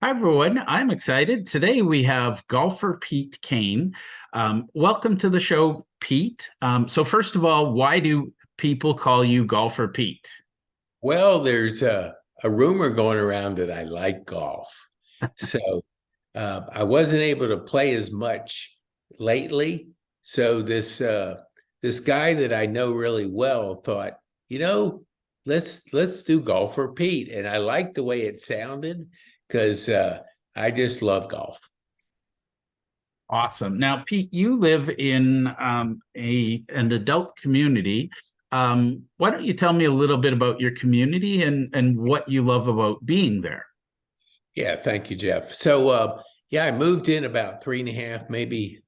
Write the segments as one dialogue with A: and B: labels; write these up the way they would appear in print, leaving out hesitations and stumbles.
A: Hi, everyone. I'm excited. Today we have golfer Pete Kane. Welcome to the show, Pete. So, first of all, why do people call you Golfer Pete?
B: Well, there's a rumor going around that I like golf. So I wasn't able to play as much lately. So this guy that I know really well thought, you know, let's do golf for Pete. And I liked the way it sounded because I just love golf.
A: Awesome. Now, Pete, you live in an adult community. Why don't you tell me a little bit about your community and what you love about being there?
B: Yeah, thank you, Jeff. So yeah, I moved in about 3.5, maybe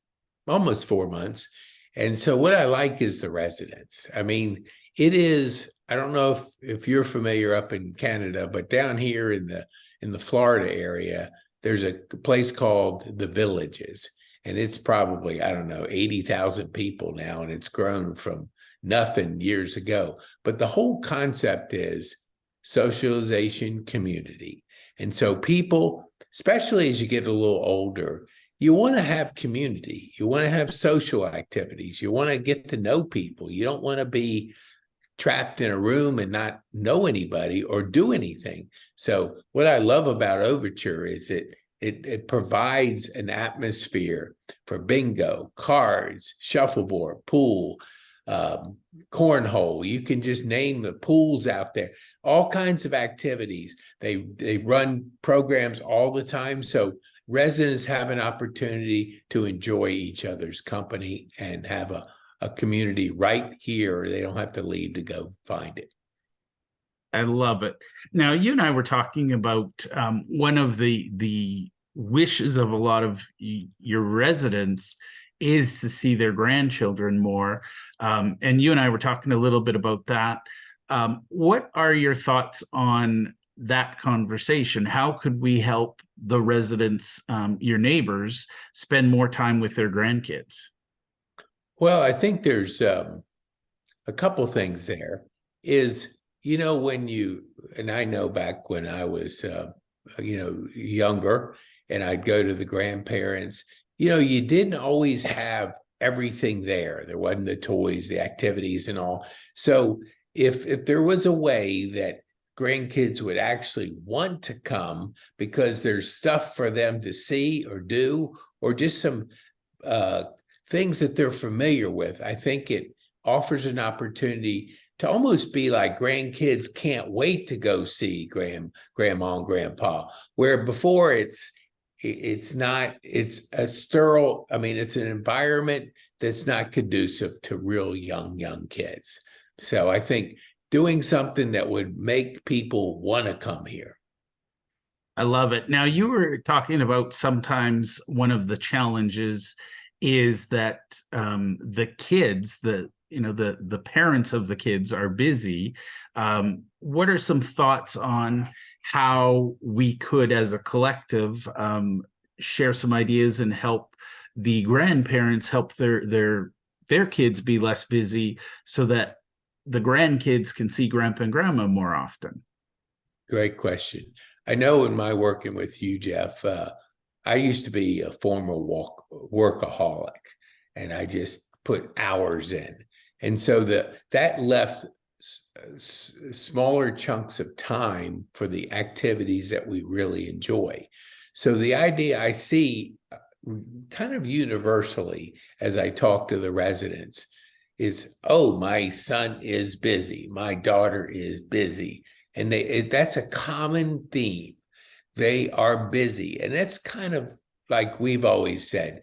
B: almost 4 months. And so what I like is the residents. I mean, it is, I don't know if you're familiar up in Canada, but down here in the Florida area, there's a place called The Villages. And it's probably, I don't know, 80,000 people now, and it's grown from nothing years ago. But the whole concept is socialization community. And so people, especially as you get a little older, you want to have community. You want to have social activities. You want to get to know people. You don't want to be trapped in a room and not know anybody or do anything. So what I love about Overture is it provides an atmosphere for bingo, cards, shuffleboard, pool, cornhole. You can just name the pools out there, all kinds of activities. They run programs all the time. So residents have an opportunity to enjoy each other's company and have a community right here. They don't have to leave to go find it.
A: I love it. Now, you and I were talking about one of the wishes of a lot of your residents is to see their grandchildren more. And you and I were talking a little bit about that. What are your thoughts on that conversation? How could we help the residents, your neighbors, spend more time with their grandkids?
B: Well, I think there's a couple things there. Is when you and I know back when I was younger, and I'd go to the grandparents. You didn't always have everything there. There wasn't the toys, the activities, and all. So if there was a way that grandkids would actually want to come because there's stuff for them to see or do, or just some uh, things that they're familiar with, I think it offers an opportunity to almost be like grandkids can't wait to go see grandma and grandpa, where before it's not, it's a sterile, I mean, it's an environment that's not conducive to real young kids. So I think doing something that would make people want to come here.
A: I love it. Now, you were talking about sometimes one of the challenges is that the kids, the parents of the kids are busy. What are some thoughts on how we could, as a collective, share some ideas and help the grandparents help their kids be less busy so that the grandkids can see grandpa and grandma more often?
B: Great question. I know in my working with you, Jeff, I used to be a former workaholic, and I just put hours in. And so that left smaller chunks of time for the activities that we really enjoy. So the idea I see kind of universally as I talk to the residents is, oh, my son is busy, my daughter is busy, and that's a common theme. They are busy, and that's kind of like we've always said,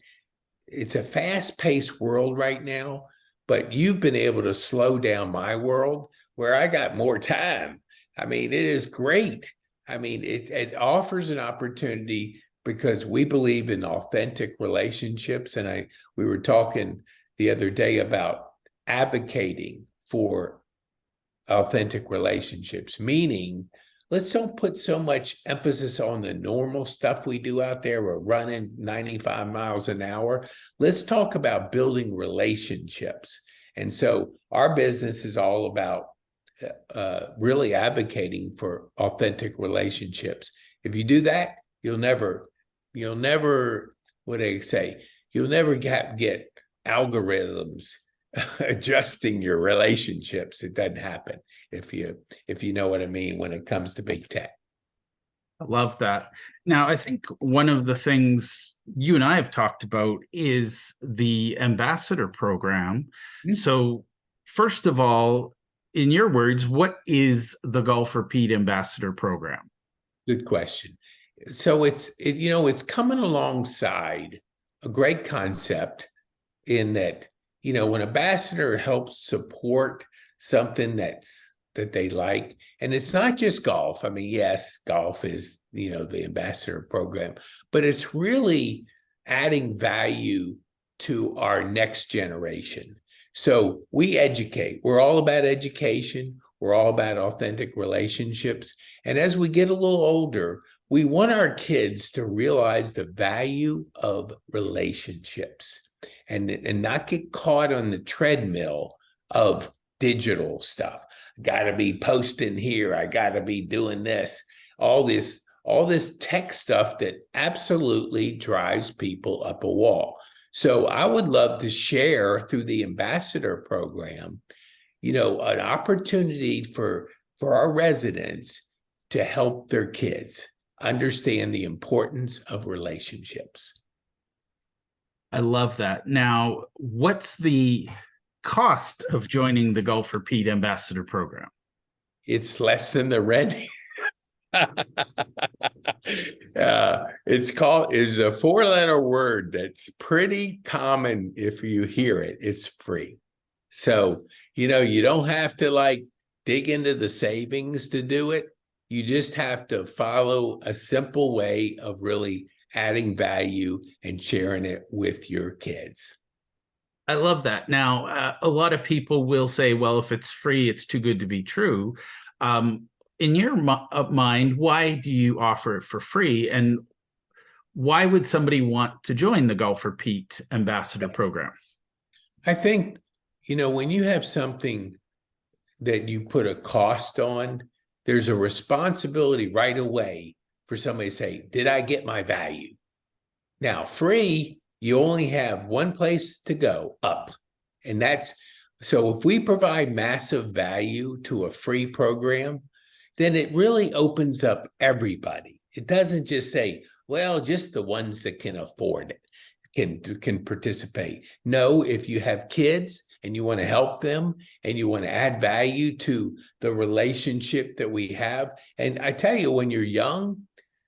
B: it's a fast-paced world right now, but you've been able to slow down my world where I got more time. I mean, it is great. I mean, it offers an opportunity because we believe in authentic relationships. And we were talking the other day about advocating for authentic relationships, meaning let's don't put so much emphasis on the normal stuff we do out there. We're running 95 miles an hour. Let's talk about building relationships. And so our business is all about really advocating for authentic relationships. If you do that, you'll never, you'll never, what do they say? You'll never get algorithms adjusting your relationships. It doesn't happen if you know what I mean when it comes to big tech.
A: I love that. Now, I think one of the things you and I have talked about is the ambassador program. So, first of all, in your words, what is the Golf for Pete ambassador program?
B: Good question. So it's coming alongside a great concept in that, when ambassador helps support something that they like, and it's not just golf. I mean, yes, golf is, the ambassador program, but it's really adding value to our next generation. So we educate. We're all about education. We're all about authentic relationships. And as we get a little older, we want our kids to realize the value of relationships and not get caught on the treadmill of digital stuff. Got to be posting here. I got to be doing this. All this tech stuff that absolutely drives people up a wall. So I would love to share through the ambassador program, an opportunity for our residents to help their kids understand the importance of relationships.
A: I love that. Now, what's the cost of joining the Golf for Pete ambassador program?
B: It's less than the rent. It's a four-letter word that's pretty common. If you hear it, it's free. So, you don't have to dig into the savings to do it. You just have to follow a simple way of really adding value and sharing it with your kids.
A: I love that. Now, a lot of people will say, well, if it's free, it's too good to be true. In your mind, why do you offer it for free? And why would somebody want to join the Golf for Pete ambassador program?
B: I think, when you have something that you put a cost on, there's a responsibility right away for somebody to say, did I get my value? Now, free, you only have one place to go, up. And so if we provide massive value to a free program, then it really opens up everybody. It doesn't just say, well, just the ones that can afford it can participate. No, if you have kids and you want to help them and you want to add value to the relationship that we have. And I tell you, when you're young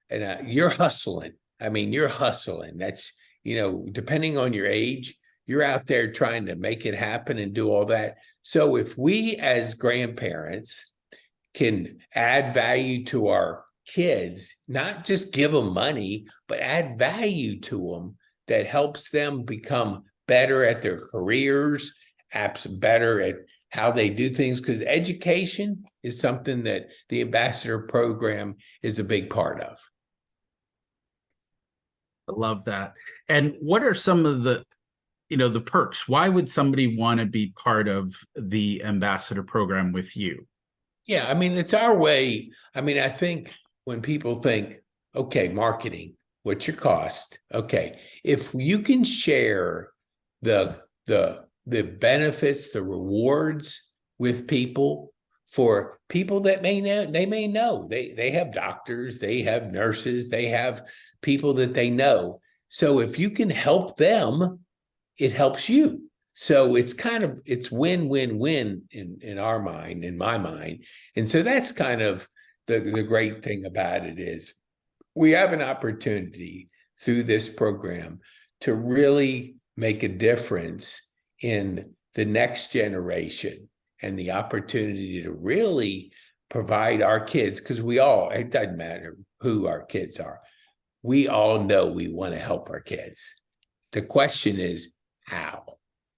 B: and you're hustling, you're hustling. That's, depending on your age, you're out there trying to make it happen and do all that. So if we as grandparents can add value to our kids, not just give them money, but add value to them that helps them become better at their careers, better at how they do things, because education is something that the ambassador program is a big part of.
A: I love that. And what are some of the perks? Why would somebody want to be part of the ambassador program with you?
B: Yeah, it's our way. I think when people think, okay, marketing, what's your cost? Okay, if you can share the benefits, the rewards with people, for people that may know, they have doctors, they have nurses, they have people that they know. So if you can help them, it helps you. So it's win-win-win in our mind, in my mind. And so that's kind of the great thing about it is we have an opportunity through this program to really make a difference in the next generation and the opportunity to really provide our kids, because it doesn't matter who our kids are. We all know we want to help our kids. The question is how.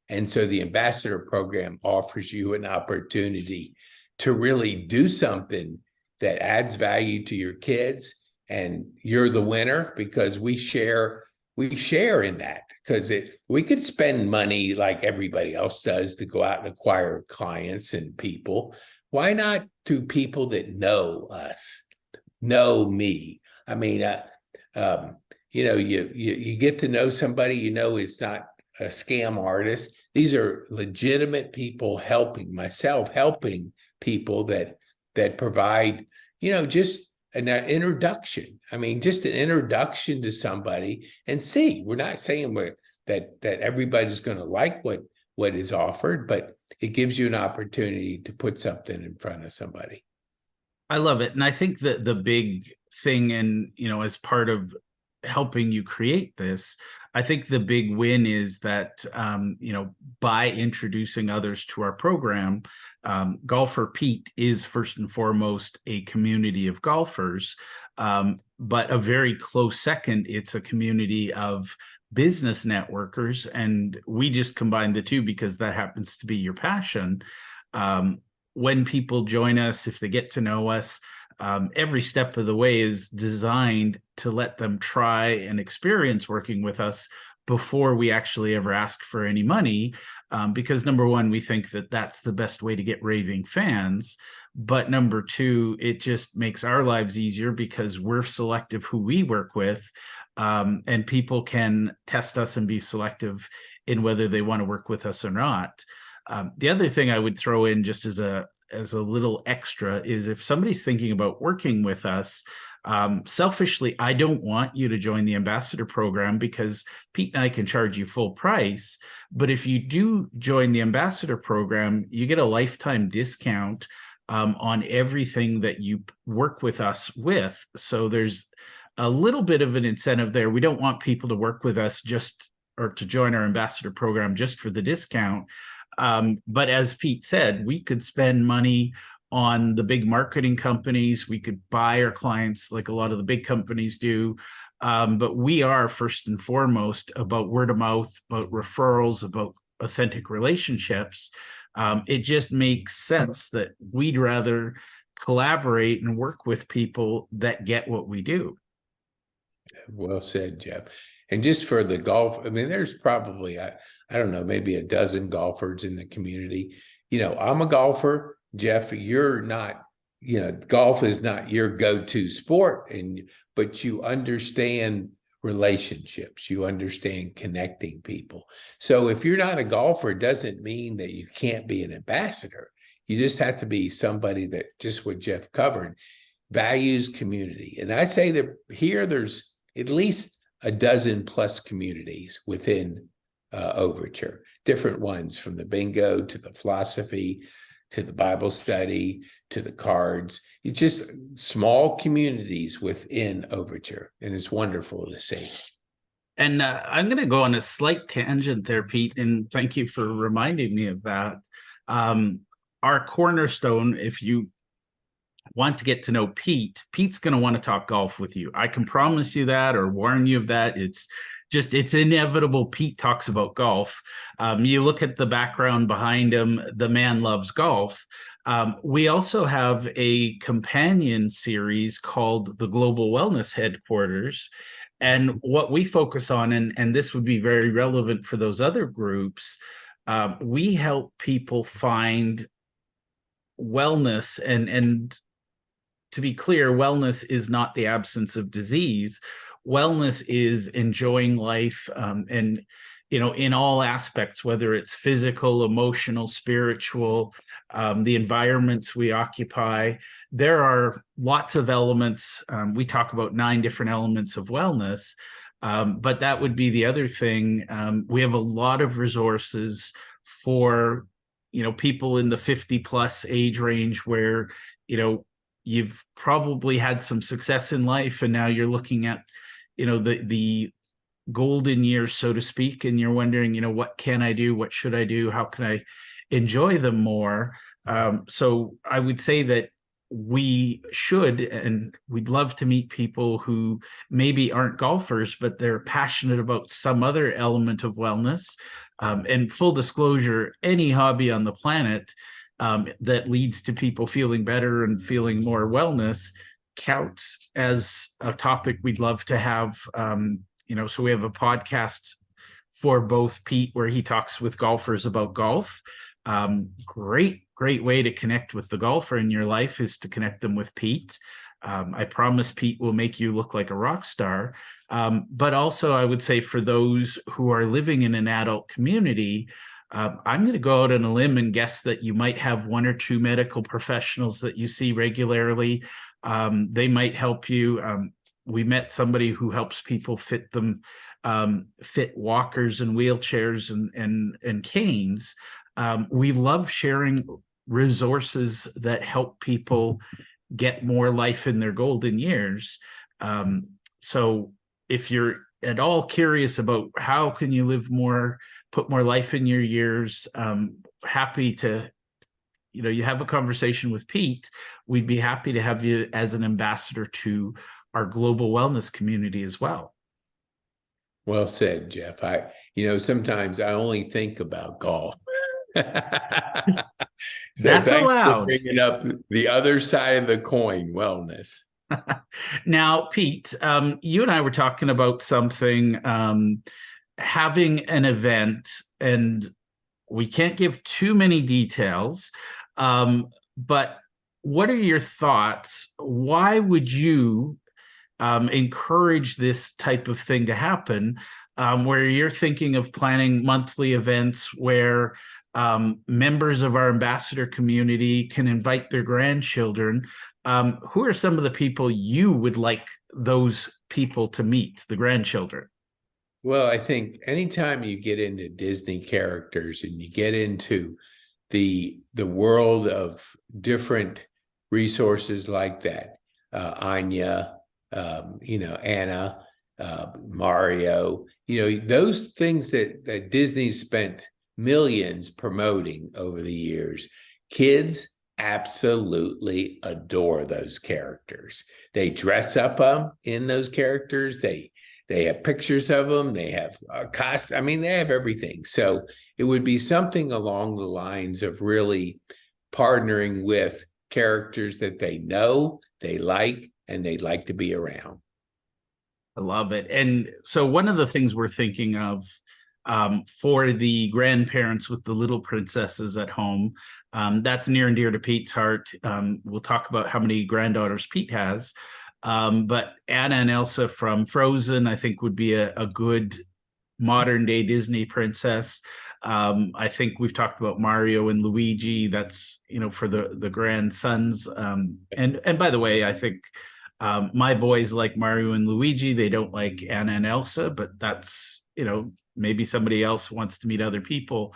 B: And so the ambassador program offers you an opportunity to really do something that adds value to your kids, and you're the winner because we share in that, because we could spend money like everybody else does to go out and acquire clients and people. Why not through people that know us, know me? Um, you get to know somebody, it's not a scam artist. These are legitimate people helping people that provide, just an introduction. I mean, just an introduction to somebody. And see, we're not saying that everybody's going to like what is offered, but it gives you an opportunity to put something in front of somebody.
A: I love it. And I think that the big thing, and, as part of helping you create this, I think the big win is that, by introducing others to our program, Golfer Pete is first and foremost a community of golfers. But a very close second, it's a community of business networkers. And we just combine the two because that happens to be your passion. When people join us, if they get to know us, every step of the way is designed to let them try and experience working with us before we actually ever ask for any money. Because number one, we think that that's the best way to get raving fans. But number two, it just makes our lives easier because we're selective who we work with. And people can test us and be selective in whether they want to work with us or not. The other thing I would throw in just as a little extra is if somebody's thinking about working with us, selfishly, I don't want you to join the ambassador program because Pete and I can charge you full price. But if you do join the ambassador program, you get a lifetime discount on everything that you work with us with. So there's a little bit of an incentive there. We don't want people to work with us or to join our ambassador program just for the discount. But as Pete said, we could spend money on the big marketing companies. We could buy our clients like a lot of the big companies do. But we are first and foremost about word of mouth, about referrals, about authentic relationships. It just makes sense that we'd rather collaborate and work with people that get what we do.
B: Well said, Jeff. And just for the golf, I mean, there's probably, I don't know, maybe a dozen golfers in the community. I'm a golfer. Jeff, you're not, golf is not your go-to sport, but you understand relationships. You understand connecting people. So if you're not a golfer, it doesn't mean that you can't be an ambassador. You just have to be somebody that, just what Jeff covered, values community. And I'd say that here there's at least a dozen plus communities within Overture, different ones, from the bingo to the philosophy to the Bible study to the cards. It's just small communities within Overture, and it's wonderful to see.
A: And I'm going to go on a slight tangent there, Pete, and thank you for reminding me of that. Our cornerstone, if you want to get to know Pete's going to want to talk golf with you. I can promise you that, or warn you of that. It's inevitable. Pete talks about golf. You look at the background behind him, the man loves golf. We also have a companion series called the Global Wellness Headquarters. And what we focus on, and this would be very relevant for those other groups, we help people find wellness. And to be clear, wellness is not the absence of disease. Wellness is enjoying life, and in all aspects, whether it's physical, emotional, spiritual, the environments we occupy. There are lots of elements. We talk about 9 different elements of wellness, but that would be the other thing. We have a lot of resources for people in the 50 plus age range where you've probably had some success in life, and now you're looking at the golden years, so to speak, and you're wondering, what can I do? What should I do? How can I enjoy them more? So I would say that we should, and we'd love to meet people who maybe aren't golfers, but they're passionate about some other element of wellness. And full disclosure, any hobby on the planet that leads to people feeling better and feeling more wellness counts as a topic we'd love to have. So we have a podcast for both Pete where he talks with golfers about golf. Great way to connect with the golfer in your life is to connect them with Pete. I promise Pete will make you look like a rock star. But also, I would say for those who are living in an adult community, I'm going to go out on a limb and guess that you might have one or two medical professionals that you see regularly. They might help you. We met somebody who helps people fit walkers and wheelchairs and canes. We love sharing resources that help people get more life in their golden years. So if you're at all curious about how can you live more, put more life in your years, happy to, you have a conversation with Pete. We'd be happy to have you as an ambassador to our global wellness community as well.
B: Well said, Jeff. Sometimes I only think about golf. So
A: That's
B: thanks for
A: allowed.
B: bringing up the other side of the coin, wellness.
A: Now, Pete, you and I were talking about something, having an event, and we can't give too many details, but what are your thoughts? Why would you encourage this type of thing to happen, where you're thinking of planning monthly events where members of our ambassador community can invite their grandchildren? Who are some of the people you would like those people to meet, the grandchildren?
B: Well, I think anytime you get into Disney characters and you get into the world of different resources like that, Anya, Anna, Mario, those things that Disney spent millions promoting over the years, kids absolutely adore those characters. They dress up in those characters. They have pictures of them. They have cost. I mean, they have everything. So it would be something along the lines of really partnering with characters that they know, they like, and they'd like to be around.
A: I love it. And so one of the things we're thinking of, for the grandparents with the little princesses at home, that's near and dear to Pete's heart. We'll talk about how many granddaughters Pete has. But Anna and Elsa from Frozen, I think, would be a good modern day Disney princess. I think we've talked about Mario and Luigi. That's, for the grandsons. And by the way, I think my boys like Mario and Luigi. They don't like Anna and Elsa, but that's, maybe somebody else wants to meet other people.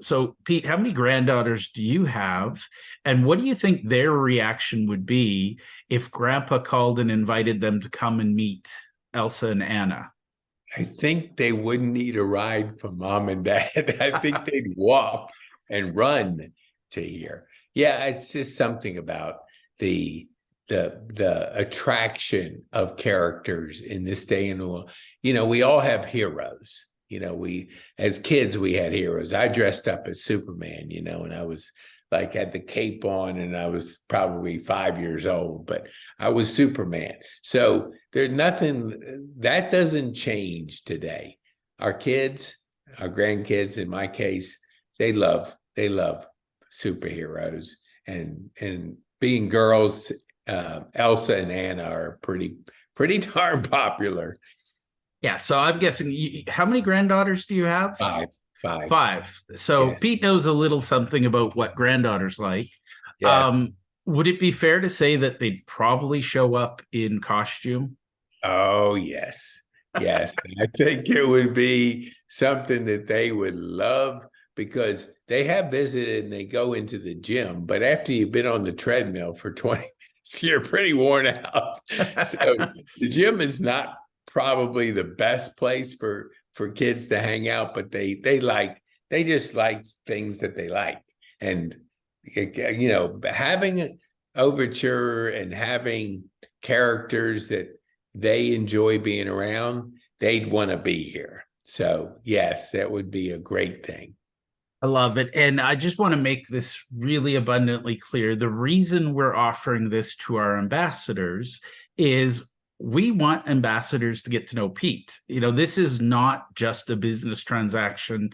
A: So, Pete, how many granddaughters do you have? And what do you think their reaction would be if Grandpa called and invited them to come and meet Elsa and Anna?
B: I think they wouldn't need a ride from mom and dad. I think they'd walk and run to here. Yeah, it's just something about the attraction of characters in this day and age. We all have heroes. We, as kids, we had heroes. I dressed up as Superman, and I was like, had the cape on, and I was probably 5 years old, but I was Superman. So there's nothing that doesn't change today. Our kids, our grandkids, in my case, they love superheroes, and being girls, Elsa and Anna are pretty darn popular.
A: Yeah, so I'm guessing, how many granddaughters do you have?
B: Five.
A: So
B: Yeah.
A: Pete knows a little something about what granddaughters like.
B: Yes.
A: Would it be fair to say that they'd probably show up in costume?
B: Oh, yes. Yes. I think it would be something that they would love, because they have visited and they go into the gym, but after you've been on the treadmill for 20 minutes, you're pretty worn out. So the gym is not probably the best place for kids to hang out, but they just like things that they like. And having Overture and having characters that they enjoy being around, they'd want to be here. So yes, that would be a great thing.
A: I love it. And I just want to make this really abundantly clear. The reason we're offering this to our ambassadors is we want ambassadors to get to know Pete. This is not just a business transaction.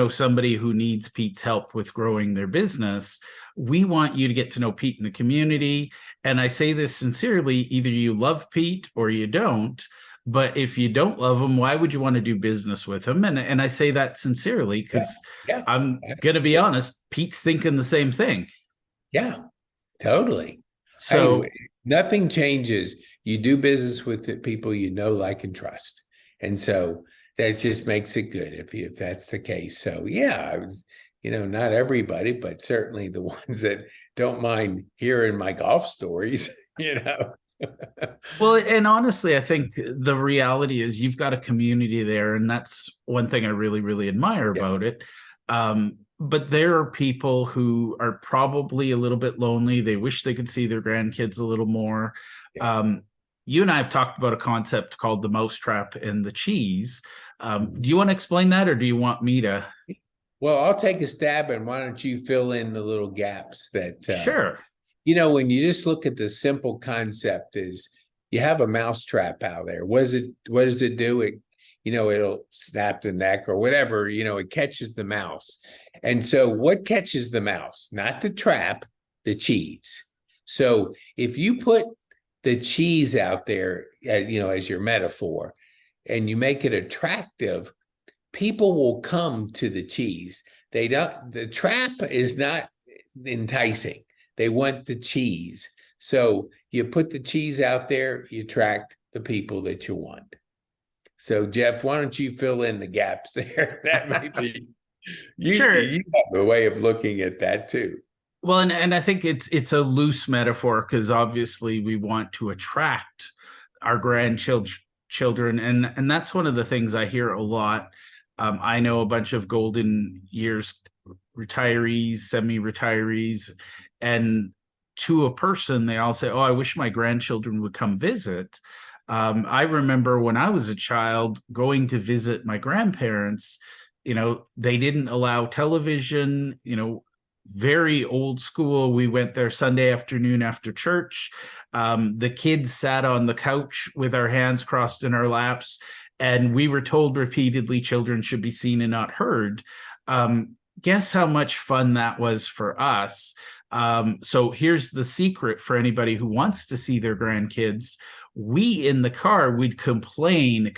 A: Somebody who needs Pete's help with growing their business. We want you to get to know Pete in the community. And I say this sincerely, either you love Pete or you don't. But if you don't love him, why would you want to do business with him? And I say that sincerely
B: Yeah.
A: because
B: Yeah.
A: I'm going to be honest, Pete's thinking the same thing.
B: Yeah. Totally. Hey,
A: So
B: nothing changes. You do business with the people you know, like, and trust. And so that just makes it good if that's the case. So yeah, not everybody, but certainly the ones that don't mind hearing my golf stories,
A: Well, and honestly, I think the reality is you've got a community there, and that's one thing I really, really admire
B: Yeah.
A: about it. But there are people who are probably a little bit lonely. They wish they could see their grandkids a little more.
B: Yeah.
A: You and I have talked about a concept called the mousetrap and the cheese. Do you want to explain that, or do you want me to?
B: Well, I'll take a stab, and why don't you fill in the little gaps that
A: Sure.
B: when you just look at the simple concept is you have a mouse trap out there. What does it do? It'll snap the neck or whatever, it catches the mouse. And so what catches the mouse? Not the trap, the cheese. So if you put the cheese out there, as your metaphor, and you make it attractive, people will come to the cheese. The trap is not enticing. They want the cheese. So you put the cheese out there, you attract the people that you want. So Jeff, why don't you fill in the gaps there? That might be
A: Sure.
B: you have a way of looking at that too.
A: Well, and I think it's a loose metaphor because obviously we want to attract our grandchildren, and that's one of the things I hear a lot. I know a bunch of golden years retirees, semi-retirees, and to a person, they all say, "Oh, I wish my grandchildren would come visit." I remember when I was a child going to visit my grandparents. They didn't allow television. Very old school. We went there Sunday afternoon after church. The kids sat on the couch with our hands crossed in our laps, and we were told repeatedly children should be seen and not heard. Guess how much fun that was for us. So here's the secret for anybody who wants to see their grandkids. We in the car, we'd complain,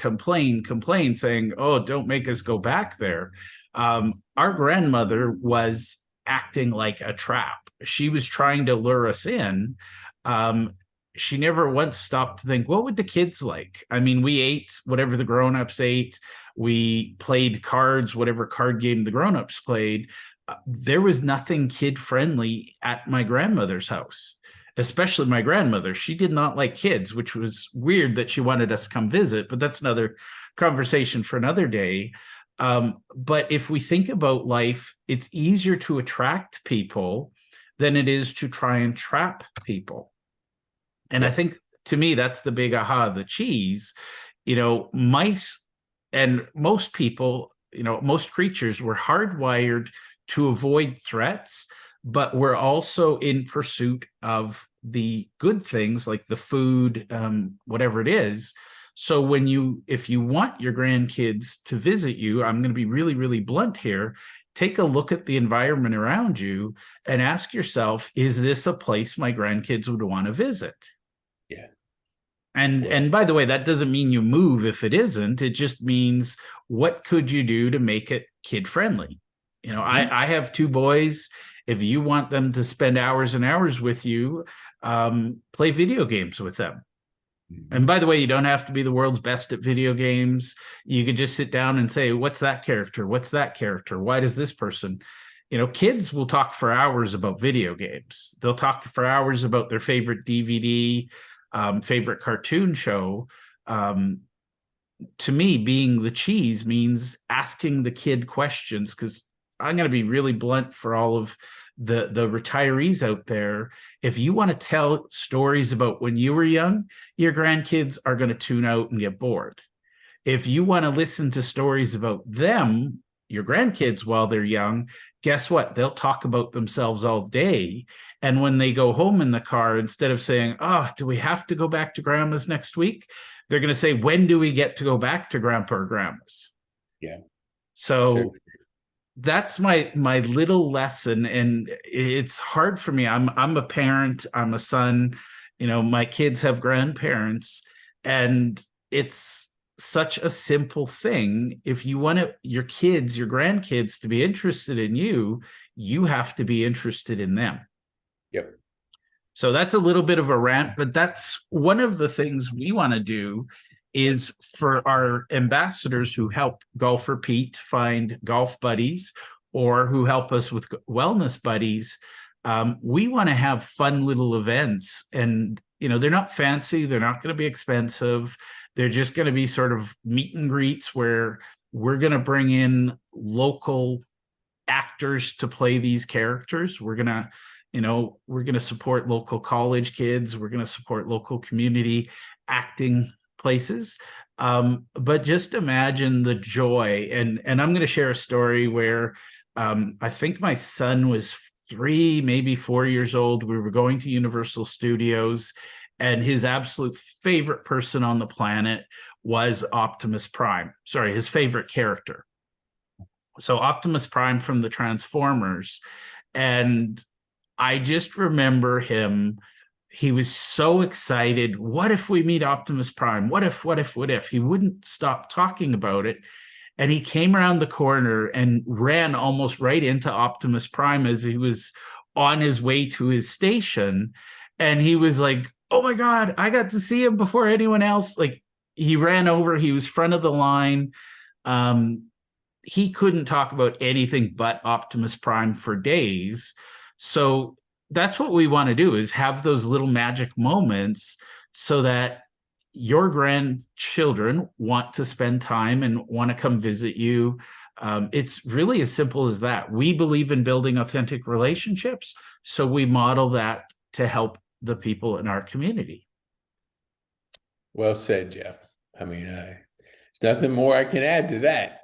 A: saying, "Oh, don't make us go back there." Our grandmother was acting like a trap. She was trying to lure us in. She never once stopped to think, what would the kids like? I mean, we ate whatever the grown-ups ate. We played cards, whatever card game the grown-ups played. There was nothing kid-friendly at my grandmother's house, especially my grandmother. She did not like kids, which was weird that she wanted us to come visit, but that's another conversation for another day. But if we think about life, it's easier to attract people than it is to try and trap people. And I think to me, that's the big aha, the cheese. Mice and most people, most creatures were hardwired to avoid threats, but we're also in pursuit of the good things like the food, whatever it is. So if you want your grandkids to visit you, I'm going to be really, really blunt here. Take a look at the environment around you and ask yourself, is this a place my grandkids would want to visit?
B: Yeah.
A: And by the way, that doesn't mean you move if it isn't. It just means what could you do to make it kid friendly? I have two boys. If you want them to spend hours and hours with you, play video games with them. And by the way, you don't have to be the world's best at video games. You could just sit down and say, what's that character? What's that character? Why does this person? Kids will talk for hours about video games. They'll talk for hours about their favorite DVD, favorite cartoon show. To me, being the cheese means asking the kid questions, because I'm going to be really blunt for all of the retirees out there. If you want to tell stories about when you were young, your grandkids are going to tune out and get bored. If you want to listen to stories about them, your grandkids while they're young, guess what? They'll talk about themselves all day. And when they go home in the car, instead of saying, "Oh, do we have to go back to grandma's next week?" they're going to say, "When do we get to go back to grandpa or grandma's?"
B: Yeah. So
A: So that's my little lesson, and it's hard for me. I'm a parent, I'm a son, my kids have grandparents, and it's such a simple thing. If you want your kids, your grandkids to be interested in you, you have to be interested in them.
B: yep.
A: So that's a little bit of a rant, but that's one of the things we want to do is for our ambassadors who help Golfer Pete find golf buddies or who help us with wellness buddies. We want to have fun little events, and they're not fancy, they're not going to be expensive. They're just going to be sort of meet and greets where we're going to bring in local actors to play these characters. We're going to support local college kids. We're going to support local community acting places. But just imagine the joy. And I'm going to share a story where I think my son was 3, maybe 4 years old. We were going to Universal Studios, and his absolute favorite person on the planet was Optimus Prime. Sorry, his favorite character. So Optimus Prime from the Transformers. And I just remember him. He was so excited. What if we meet Optimus Prime? What if, what if, what if? He wouldn't stop talking about it. And he came around the corner and ran almost right into Optimus Prime as he was on his way to his station. And he was like, "Oh my God, I got to see him before anyone else." Like, he ran over, he was front of the line. He couldn't talk about anything but Optimus Prime for days. So that's what we want to do, is have those little magic moments so that your grandchildren want to spend time and want to come visit you. It's really as simple as that. We believe in building authentic relationships, so we model that to help the people in our community.
B: Well said, Jeff. I mean, there's nothing more I can add to that.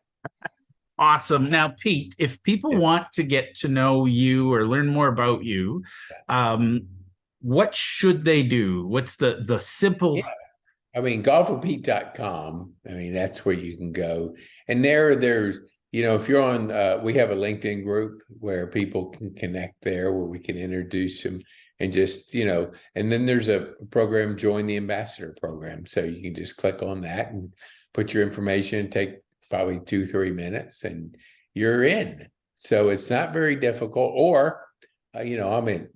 A: Awesome. Now, Pete, if people
B: Yeah.
A: want to get to know you or learn more about you, what should they do? What's the simple?
B: Yeah. I mean, golferpete.com. I mean, that's where you can go. And there's, if you're on, we have a LinkedIn group where people can connect there, where we can introduce them and just, and then there's a program, Join the Ambassador program. So you can just click on that and put your information, take probably 2-3 minutes, and you're in. So it's not very difficult. Or, I'm in,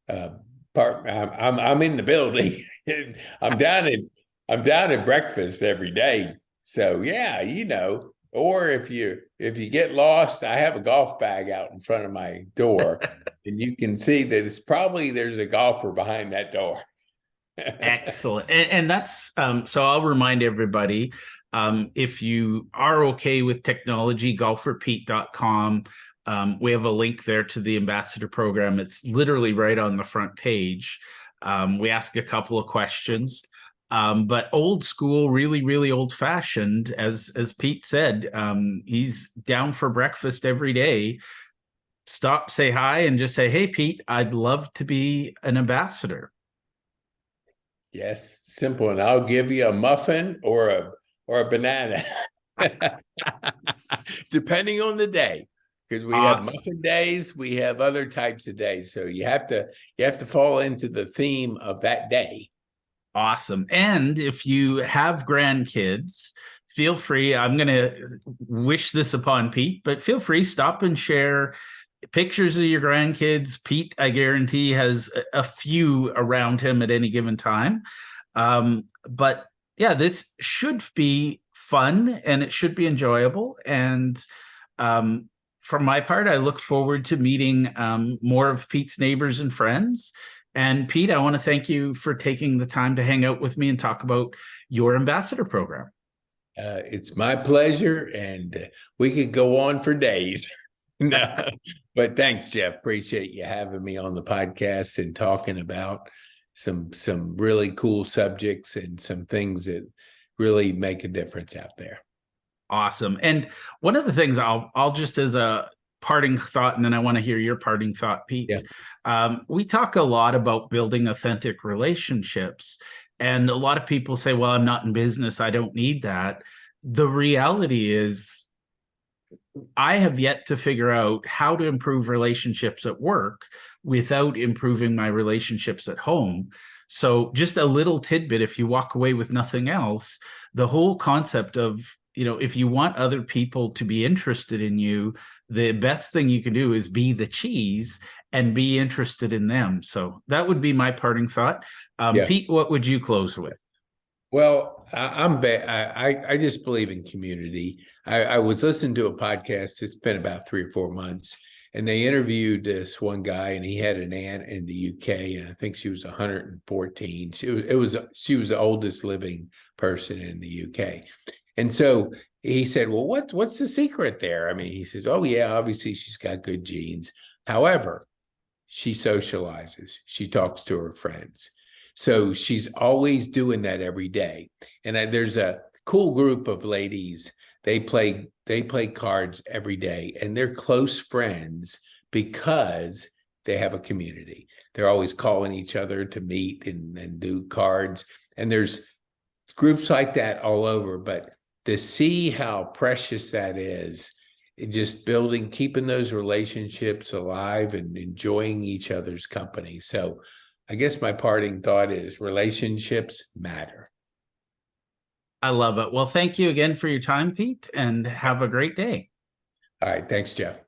B: I'm in the building. I'm down at breakfast every day. So yeah, or if you get lost, I have a golf bag out in front of my door, and you can see that there's a golfer behind that door.
A: Excellent. And that's so I'll remind everybody, if you are okay with technology, golferpete.com. We have a link there to the ambassador program. It's literally right on the front page. We ask a couple of questions, but old school, really, really old fashioned, as Pete said. He's down for breakfast every day. Stop, say hi, and just say, "Hey, Pete, I'd love to be an ambassador."
B: Yes, simple. And I'll give you a muffin or a banana, depending on the day. Because we have
A: Awesome.
B: muffin days, we have other types of days. So you have to fall into the theme of that day.
A: Awesome. And if you have grandkids, feel free. I'm going to wish this upon Pete, but feel free, stop and share pictures of your grandkids. Pete, I guarantee, has a few around him at any given time. But yeah, this should be fun and it should be enjoyable. And for my part, I look forward to meeting more of Pete's neighbors and friends. And Pete, I want to thank you for taking the time to hang out with me and talk about your ambassador program.
B: It's my pleasure, and we could go on for days. No, but thanks, Jeff. Appreciate you having me on the podcast and talking about some really cool subjects and some things that really make a difference out there.
A: Awesome. And one of the things I'll just as a parting thought, and then I want to hear your parting thought,
B: Yeah.
A: Pete. We talk a lot about building authentic relationships, and a lot of people say, "Well, I'm not in business. I don't need that." The reality is, I have yet to figure out how to improve relationships at work without improving my relationships at home. So, just a little tidbit, if you walk away with nothing else, the whole concept of, if you want other people to be interested in you, the best thing you can do is be the cheese and be interested in them. So, that would be my parting thought.
B: Yeah.
A: Pete, what would you close with?
B: Well, I just believe in community. I was listening to a podcast. It's been about 3 or 4 months, and they interviewed this one guy, and he had an aunt in the UK, and I think she was 114. She was the oldest living person in the UK, and so he said, "Well, what's the secret there?" I mean, he says, "Oh yeah, obviously she's got good genes. However, she socializes. She talks to her friends." So she's always doing that every day. And there's a cool group of ladies. They play cards every day, and they're close friends because they have a community. They're always calling each other to meet and do cards. And there's groups like that all over. But to see how precious that is, just building, keeping those relationships alive and enjoying each other's company. So I guess my parting thought is relationships matter.
A: I love it. Well, thank you again for your time, Pete, and have a great day.
B: All right. Thanks, Jeff.